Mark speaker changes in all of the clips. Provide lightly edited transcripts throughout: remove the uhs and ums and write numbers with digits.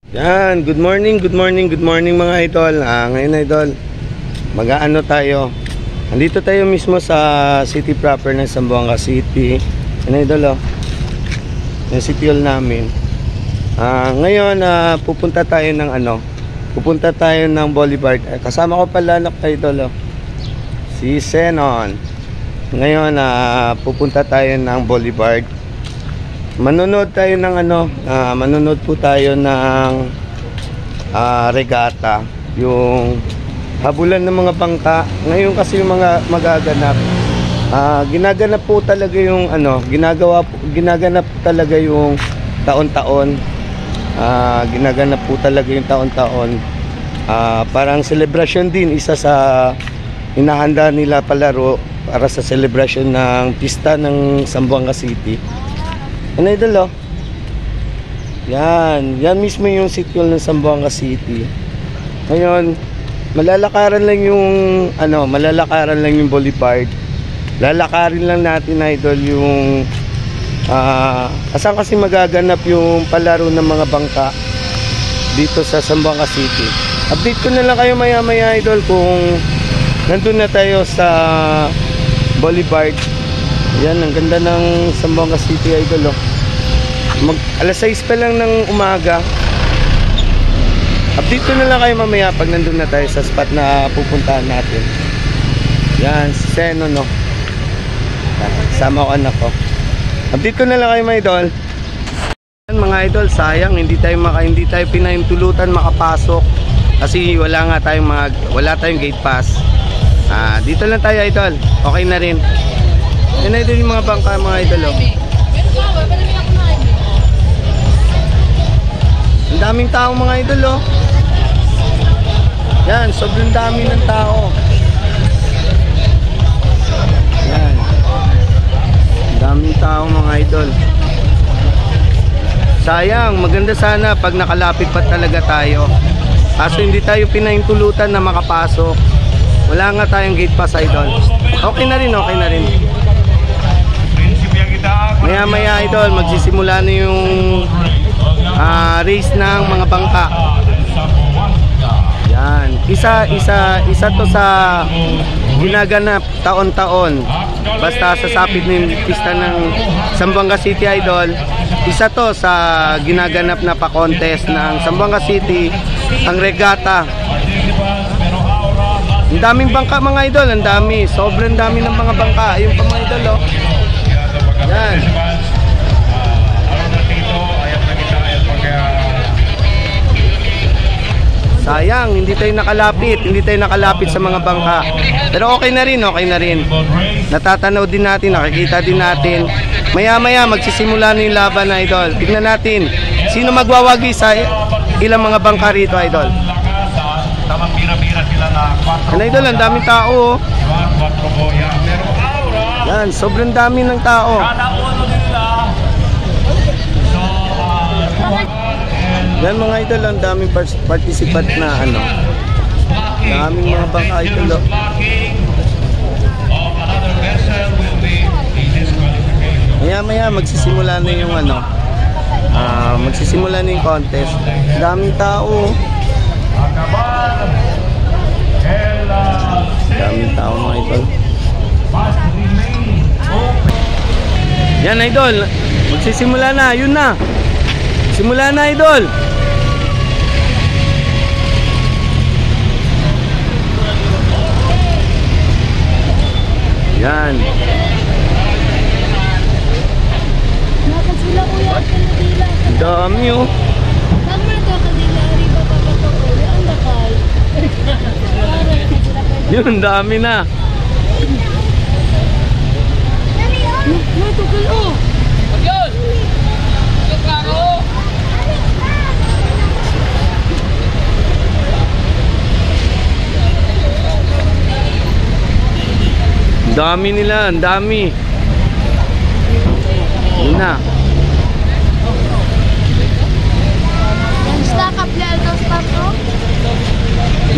Speaker 1: Yan, good morning mga idol. Ngayon idol, mag-aano tayo. Andito tayo mismo sa city proper ng Zamboanga City. Yan idol, yung city hall namin. Ngayon, pupunta tayo ng Boulevard. Kasama ko pala idol, si Senon. Ngayon, pupunta tayo ng Boulevard. Manonood tayo ng manonood po tayo ng regata, yung habulan ng mga bangka. Ngayon kasi yung mga magaganap, ginaganap po talaga yung ginaganap po talaga yung taon-taon. Ginaganap po talaga yung taon-taon. Parang celebration din, isa sa hinahanda nila palaro para sa celebration ng pista ng Zamboanga City. Ano idol, yan mismo yung city hall ng Zamboanga City. Ngayon, malalakaran lang yung Boulevard. Lalakarin lang natin idol yung asan kasi magaganap yung palaro ng mga bangka dito sa Zamboanga City. Update ko na lang kayo maya idol kung nandun na tayo sa Boulevard. Yan, ang ganda ng Zamboanga City idol, alas 6 pa lang ng umaga. Update ko na lang kayo mamaya pag nandun na tayo sa spot na pupuntahan natin. Yan, si Seno, sama ko anak ko. Update ko na lang kayo mga idol. Yan, mga idol, sayang hindi tayo pinahintulutan makapasok kasi wala tayong gate pass. Dito lang tayo idol. Okay na rin. Yan idol yung mga bangka mga idol, Ang daming tao mga idol, Yan, sobrang dami ng tao. Yan. Ang daming tao mga idol. Sayang, maganda sana pag nakalapit pa talaga tayo. Kaso hindi tayo pinahintulutan na makapasok. Wala nga tayong gate pass idol. Okay na rin. Maya idol, magsisimula na yung race ng mga bangka. Yan, isa to sa ginaganap taon-taon. Basta sa sapit ng pista ng Zamboanga City idol, isa to sa ginaganap na pa-contest ng Zamboanga City, ang regata. Ang daming bangka mga idol, ang dami, sobrang dami ng mga bangka. Ayun pa mga idol, Yan. Sayang, hindi tayo nakalapit sa mga bangka. Pero okay na rin. Natatanaw din natin, nakikita din natin. Maya magsisimula na yung laban na idol. Tignan natin, sino magwawagi sa ilang mga bangka rito idol. Ano idol, ang daming tao. Yan, sobrang dami ng tao. Yan mga idol, ang daming participant na daming mga bangka idol. Maya magsisimula na yung magsisimula na yung contest. Daming tao. Daming tao mga idol. Yan idol, magsisimula na, yun na. Simula na idol. Yan. Dami Yun, dami na. Dami nila, ang dami. Yun na.
Speaker 2: Stack up level stack up.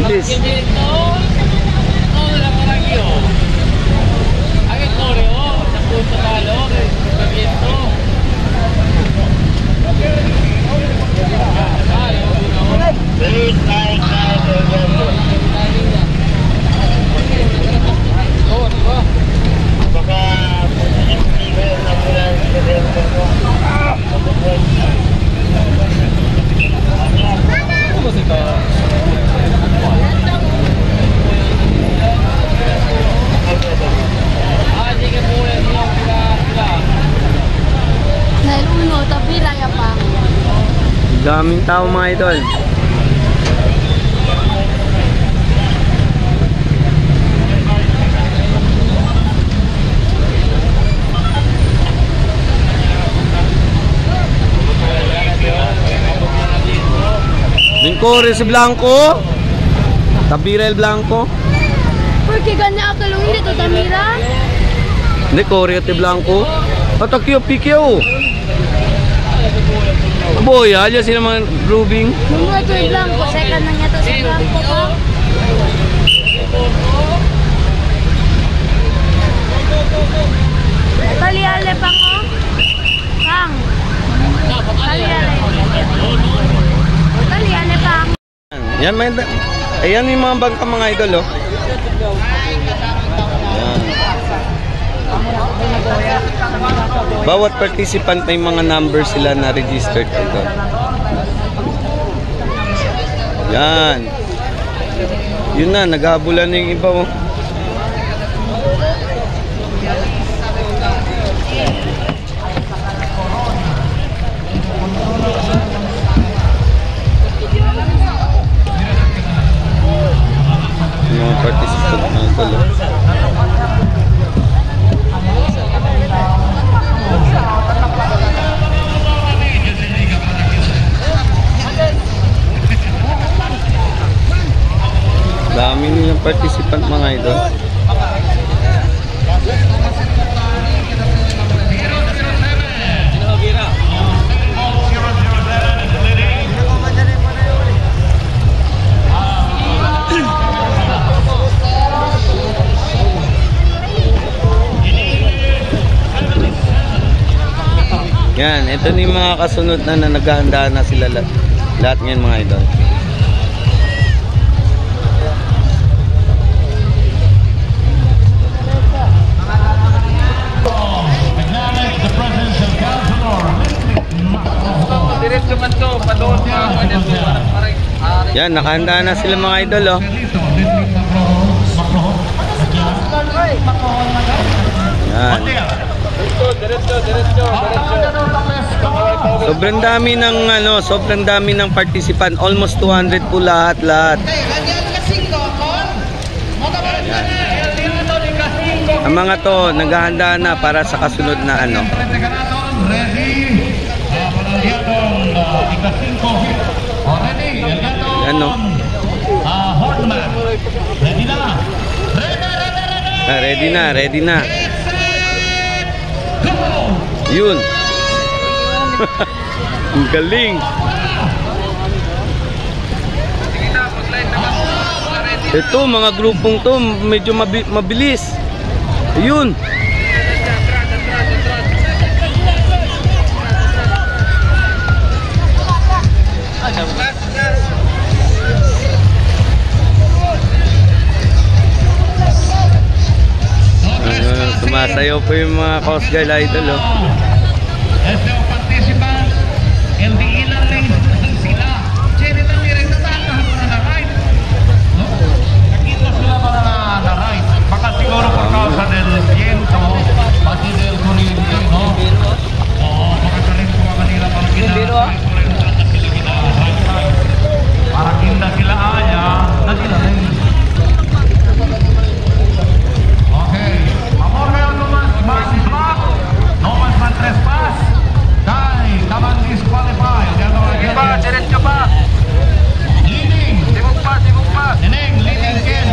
Speaker 1: This. Daming tao mga idol. Bingko, si Blanco. Tabirel Blanco.
Speaker 2: Porque gana ako lang dito, Tamira.
Speaker 1: Hindi, Koreo ti Blanco. Patakyo, pikyo. Boy, aja sila mga grooving.
Speaker 2: Nung ito yung Blanco, second na niya to si Blanco ko. Taliale pa ko. Pang. Taliale. Taliale pang.
Speaker 1: Yan, may, ayan yung mga bangka mga idol, oh. Yan. Bawat participant may mga number sila na registered ito. Yan. Yun na, naghabulan na yung iba, oh. Mga participant na ito, oh. Dami nilang participant mga idol. Yan, ito ni mga kasunod na naghahanda na sila lahat ngayon mga idol. Yan, nakahanda na sila mga idol, oh. Yan. Sobrang dami ng participant, almost 200 po lahat. Yan. Ang mga to naghahanda na para sa kasunod na ano. Ano? Ready na. Yun. Ang galing. Ito, mga grupong to, medyo mabilis. Ayun. Sumasayaw po yung mga Coast Guard idol, oh.
Speaker 3: Siguro por causa del viento, pati del corriente, no? Oo, makakalit po ang kanila para kinda sila aya, nagilarin. Okay, amor ngayon mas block, no mas man trespass, kay kaman disqualify. Iba, diretso pa. Leading, sibog pa. Neneng, leading Ken.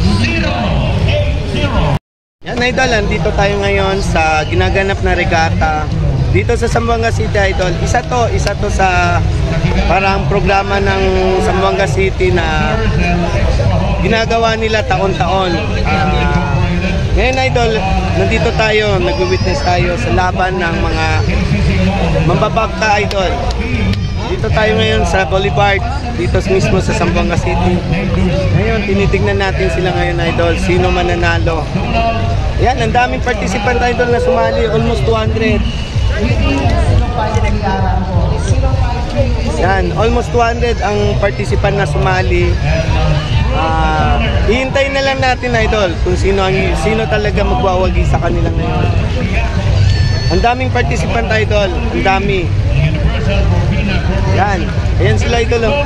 Speaker 3: 0-8-0.
Speaker 1: Yan idol, dito tayo ngayon sa ginaganap na regata dito sa Zamboanga City idol. Isa to sa parang programa ng Zamboanga City na ginagawa nila taon-taon. Ngayon idol, nandito tayo, nag-witness tayo sa laban ng mga mambabagta idol. nandito tayo ngayon sa Boulevard, dito mismo sa Zamboanga City. Ngayon, tinitignan natin sila ngayon, idol. Sino mananalo? Yan, ang daming participant, idol, na sumali. Almost 200. Yan, almost 200 ang participant na sumali. Ihintayin na lang natin, idol, kung sino talaga magwawagi sa kanila ngayon. Ang daming participant, idol. Ang dami. Yan. Ayan sila, idol. Oh.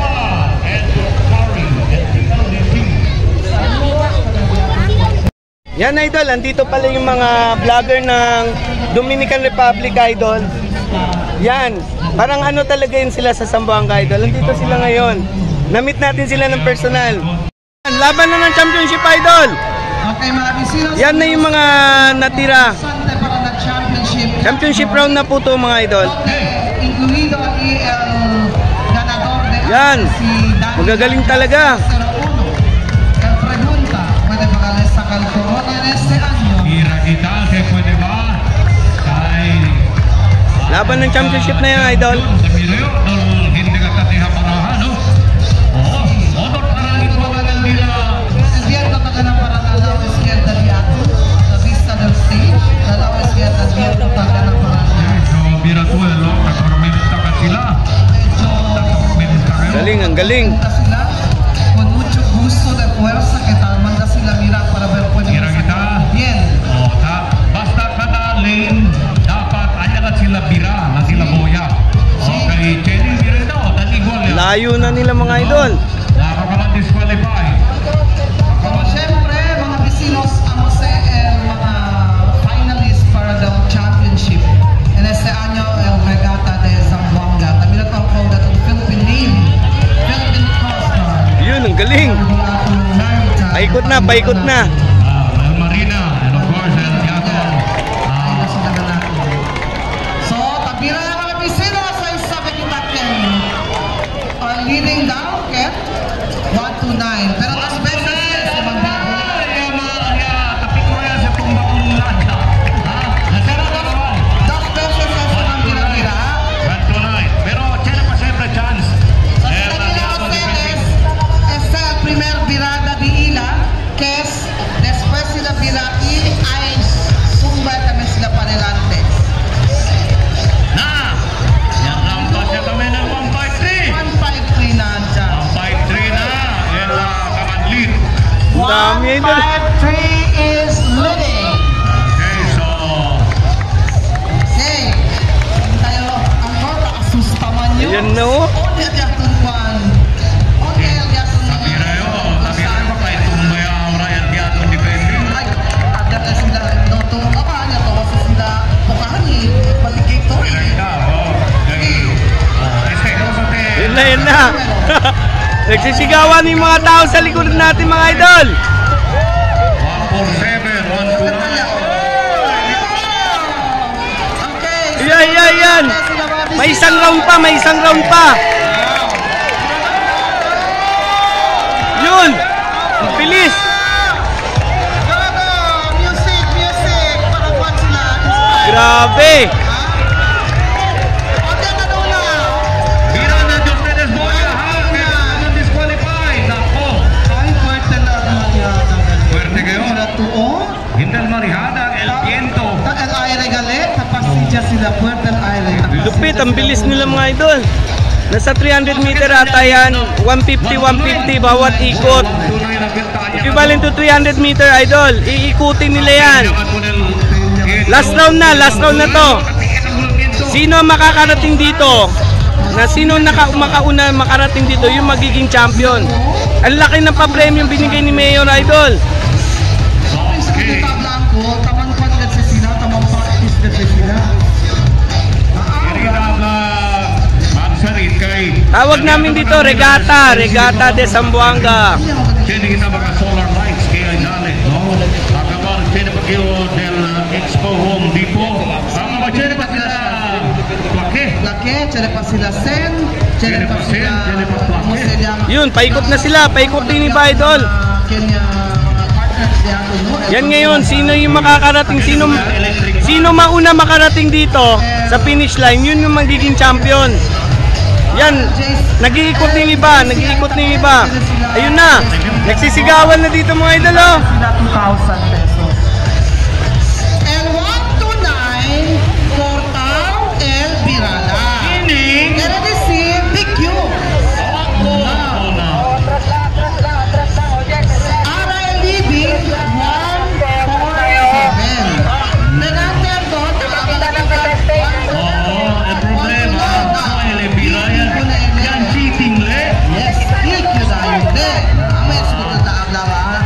Speaker 1: Yan, idol. Andito pala yung mga vlogger ng Dominican Republic, idol. Yan. Parang ano talaga yun sila sa Zamboanga, idol. Andito sila ngayon. Na-meet natin sila ng personal. Laban na ng championship, idol.
Speaker 4: Okay, mga bisino.
Speaker 1: Yan na yung mga natira. Championship round na po to, mga idol.
Speaker 4: Incluido el ganador de
Speaker 1: Yan. Magagaling talaga.
Speaker 4: El pregunta, ¿puede pagarle sacar corona en este año?
Speaker 3: Mira kita, se puede ba? Kay
Speaker 1: Laban ng championship na yan, idol.
Speaker 3: sa Mireo, hindi ka katiha parahan, no? Oo, motor parang ito ang nila.
Speaker 4: El viento toca na para al lado izquierda de Ato, la vista del stage, al lado izquierda el viento toca na para
Speaker 3: So, mira tú, nagkormenta ka sila. Nagkormenta kayo.
Speaker 1: Galing, ang galing.
Speaker 4: sila con mucho gusto de fuerza que tal manda sila mira para ver puede
Speaker 3: Mira kita.
Speaker 4: bien.
Speaker 3: Oh, basta kada lane, dapat ayagat sila bira na sila boya. Okay, Chenny, mira ito, dan igual yan.
Speaker 1: Layo na nila, mga idol.
Speaker 3: Nakakaman-disqualify.
Speaker 4: Como siempre, mga vecinos, amo sa mga finalists para the championship. En este año, el regata de Zamboanga. También ito ang called at Philippine name, Philippine Coast Guard.
Speaker 1: Yun, ang galing. Paikot na, paikot na.
Speaker 3: El Marina, and of course, El Yato.
Speaker 4: So, tabira yung mga vecinos sa isabi kita Ken. Leading down, Ken. 129. Pero las veces,
Speaker 3: Tapi ko yan sa tumbang lada.
Speaker 4: dos veces es una mira-mira.
Speaker 3: 129. Pero, tiene pa siempre chance.
Speaker 4: So, si Daniela Oceles es el primer virada de Ila, que es después sila vira y ay sumba también sila para adelante.
Speaker 3: Na! Yan lang pa siya kami ng 153.
Speaker 4: 153 na dyan.
Speaker 3: 153 na. Yan lang kamadlit.
Speaker 1: Ang dami, idol.
Speaker 4: 153 is leading.
Speaker 3: Okay, so...
Speaker 4: Hey, tayo, ang mga asusta man yun.
Speaker 1: Ayan na, oh.
Speaker 4: Onya diyatun kwan. Onya diyatun
Speaker 3: Sabi na yun. Sabi na yun. Kahit tumbay ang Ryan Diato, hindi kayo din.
Speaker 4: ay, agad na sila, no, tumakaan niya to, kasi sila, bukahan ni, paligay to.
Speaker 3: Pinagda, oh. Este, kung sa te...
Speaker 1: Yun na, yun na. Nagsisigawan yung mga tao sa likod natin, mga idol.
Speaker 3: 147, 129.
Speaker 4: Okay.
Speaker 1: Yan, yan, yan. May isang round pa, may isang round pa. Yun. Ang bilis.
Speaker 4: Music, music. Para kwan sila.
Speaker 1: Grabe.
Speaker 4: Okay na doon na.
Speaker 3: Mira na Dios Perez Boya, ha? Kaya naman disqualified. Nako.
Speaker 4: Ay, fuerte na naman yan.
Speaker 3: Fuerte kayo.
Speaker 4: Mira tuon.
Speaker 3: Hindi al marihada, el viento.
Speaker 4: El aire galit, napasija sila. Fuerte el aire.
Speaker 1: Lupit, ang bilis nila, mga idol. Nasa 300 meter ata yan. 150 bawat ikot.
Speaker 3: Tunay na bilta niya.
Speaker 1: Equivalent to 300 meter, idol. Iikutin nila yan. Last round na to. Sino ang makakarating dito? Na sino makauna makarating dito, yung magiging champion. Ang laki ng pa-premium binigay ni Mayor, idol.
Speaker 3: Okay.
Speaker 4: Blanco, tamang pagkat sa sila, tamang practice na sa sila.
Speaker 3: Irina na magsarit kay...
Speaker 1: Tawag namin dito, Regata de Zamboanga.
Speaker 3: Tiene kita mga solar lights kaya dali, no? Acabar, tiene pa kayo del Expo Home Depot. Ang tiene pa sila Plaque.
Speaker 4: Laki, tsere pa sila Sen, tsere pa sila
Speaker 3: Tsere pa Plaque.
Speaker 4: Muselyang.
Speaker 1: Yun, paikot na sila, paikot din iba, idol.
Speaker 4: Kenya, mga partners niya.
Speaker 1: Yan ngayon, sino yung makakarating, sino mauna makarating dito sa finish line, yun yung magiging champion. Yan, nag-iikot na yung iba, nag-iikot na yung iba. Ayun na, nagsisigawan na dito mga idol, oh.
Speaker 4: Sila 2,000 pesos. And 129 for Tao El Birala.
Speaker 3: Meaning,
Speaker 4: And receive BQ. RL Living 147. Nanatер doon,
Speaker 3: oo, ang problema, Noel Ebira, yan cheating le.
Speaker 4: yes, BQ tayo. Amay sunod na taaglaw, ha?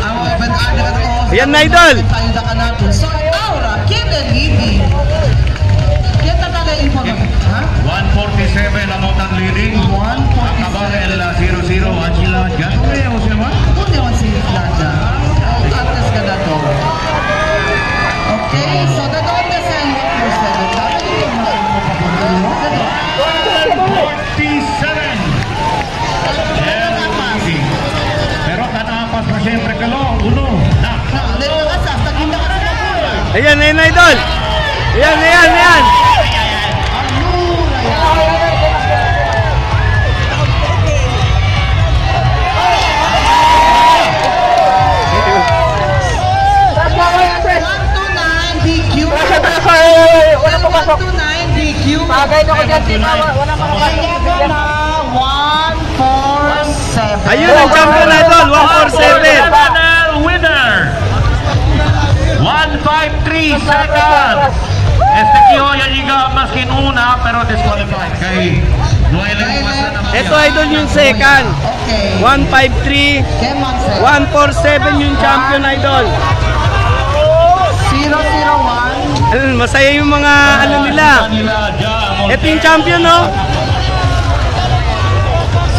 Speaker 4: Ang mga event-ada ka to.
Speaker 1: Ayan na, idol.
Speaker 4: Tayo na ka natin. So, Aura, Kid and Living. Kita talaga information, ha?
Speaker 3: 147 ang utang leading.
Speaker 4: 147.
Speaker 3: Kabarel 0-0 at sila dyan. Okay, o siya man?
Speaker 4: Kung di man si Nadia, atas ka na to. Okay, so nanood na sa iyo for 7. Sabi niyo yung mga info pa po ninyo.
Speaker 3: 47. Yan ang leading. Pero katapas pa siyempre kalo. Uno. Na.
Speaker 4: Dito ka sa, tagin na ka na po.
Speaker 1: Ayan, ayan na idol. Ayan, ayan, ayan.
Speaker 4: Wala pa pasok. 129 DQ. Bagay na ko dyan, wala pa pasok. 147.
Speaker 1: Ayun ang champion idol, 147.
Speaker 3: Panel winner. 153 seconds. Este Kihoya llega más que en una, pero disqualified. Kay Noel Ebira.
Speaker 1: Ito idol yung second.
Speaker 4: Okay.
Speaker 1: 153,
Speaker 4: Kemon sir.
Speaker 1: 147 yung champion idol.
Speaker 4: 001.
Speaker 1: Ayun, masaya yung mga ano nila. Ito yung champion, no?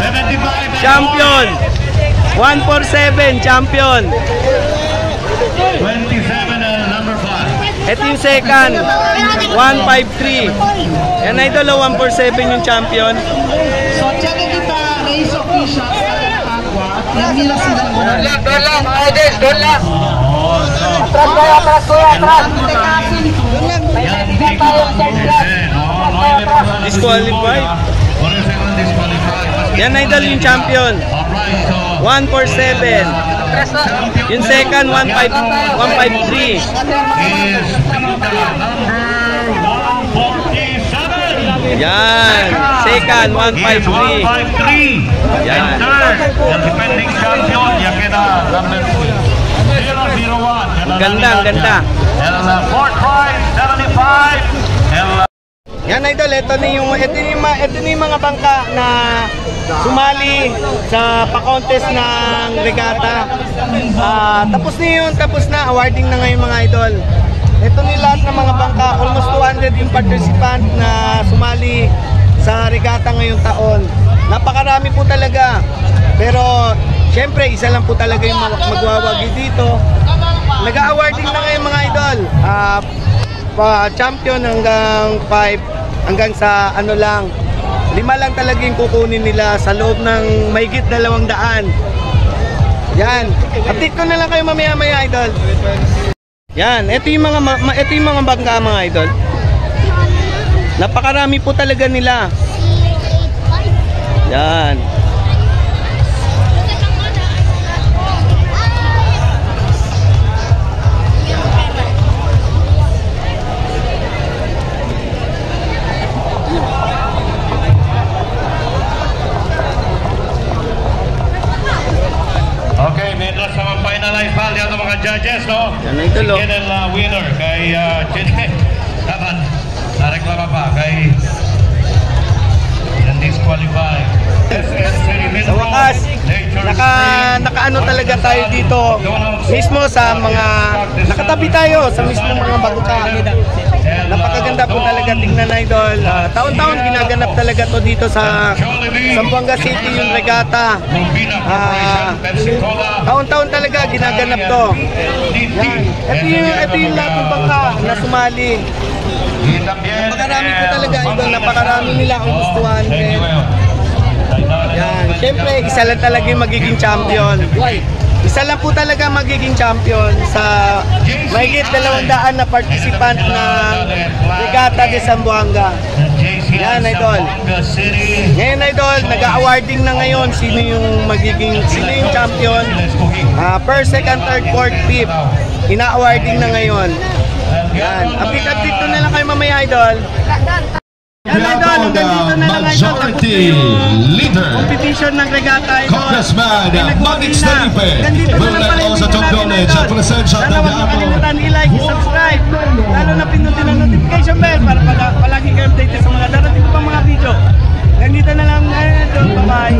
Speaker 3: 75.
Speaker 1: Champion. 147, champion.
Speaker 3: 27 and number 5.
Speaker 1: Ito yung second. 153. Yan idol, 147 yung champion.
Speaker 4: So, check kita, race officials sa Agua. Yan nila sila muna.
Speaker 1: Disqualified. Yan idol yung champion. 147. Yung second, 153. Yan. Second, 153.
Speaker 3: 153.
Speaker 1: Yan.
Speaker 3: And third, the defending champion, Yakina, number 001.
Speaker 1: Ganda, ang ganda.
Speaker 3: And fourth prize, 75. And
Speaker 1: Yan idol, ito na yung mga bangka na sumali sa pa-contest ng regata. Tapos na yun, tapos na, awarding na ngayon mga idol. Ito ni lahat ng mga bangka, almost 200 yung participant na sumali sa regata ngayong taon. Napakarami po talaga. Pero syempre, isa lang po talaga yung magwawagi dito. Nag-awarding na ngayon mga idol. Champion hanggang 5, hanggang sa ano lang, 5 lang talaga yung kukunin nila sa loob ng mahigit 200. Yan, update ko na lang kayo mamaya idol. Yan, ito yung mga bangka mga idol. Napakarami po talaga nila. Yan.
Speaker 3: okay, mientras sa finalize pa yung mga judges, no?
Speaker 1: Yan na idol, oh.
Speaker 3: Si Kennel winner kay Chine. Dapat nareklama pa kay disqualified.
Speaker 1: Sa wakas, nakaano talaga tayo dito mismo sa mga nakatabi tayo sa mismo mga bangka. Napakaganda po talaga tingnan idol. Taon-taon ginaganap talaga to dito sa Zamboanga City yung regata. Taon-taon talaga ginaganap to. Yan. Ito yung lahat ng bangka na sumali. Napakarami po talaga idol, napakarami nila ang gustuhan. Yan, syempre isa lang talaga yung magiging champion. Isa lang po talaga magiging champion sa mahigit 200 na participant ng Regata de Zamboanga. Yan, idol. Ngayon, idol, nag-awarding na ngayon sino yung champion. First, second, third, fourth, fifth. Ina-awarding na ngayon. Yan. Update ko na lang kayo mamaya, idol. Yan, idol. Hanggang dito na lang, idol.
Speaker 5: Majority leader,
Speaker 1: Competition ng Regata, idol.
Speaker 5: Congressman Magik Stenipe,
Speaker 1: Ganito na lang pala yung
Speaker 5: also
Speaker 1: video
Speaker 5: top
Speaker 1: natin,
Speaker 5: knowledge
Speaker 1: idol.
Speaker 5: at presensya
Speaker 1: Sana
Speaker 5: ng
Speaker 1: huwag niyo kalimutan i-like, subscribe. Lalo na pinutin ang notification bell para palagi kayo updated sa mga darating ko pang mga video. Ganito na lang, idol. Bye-bye.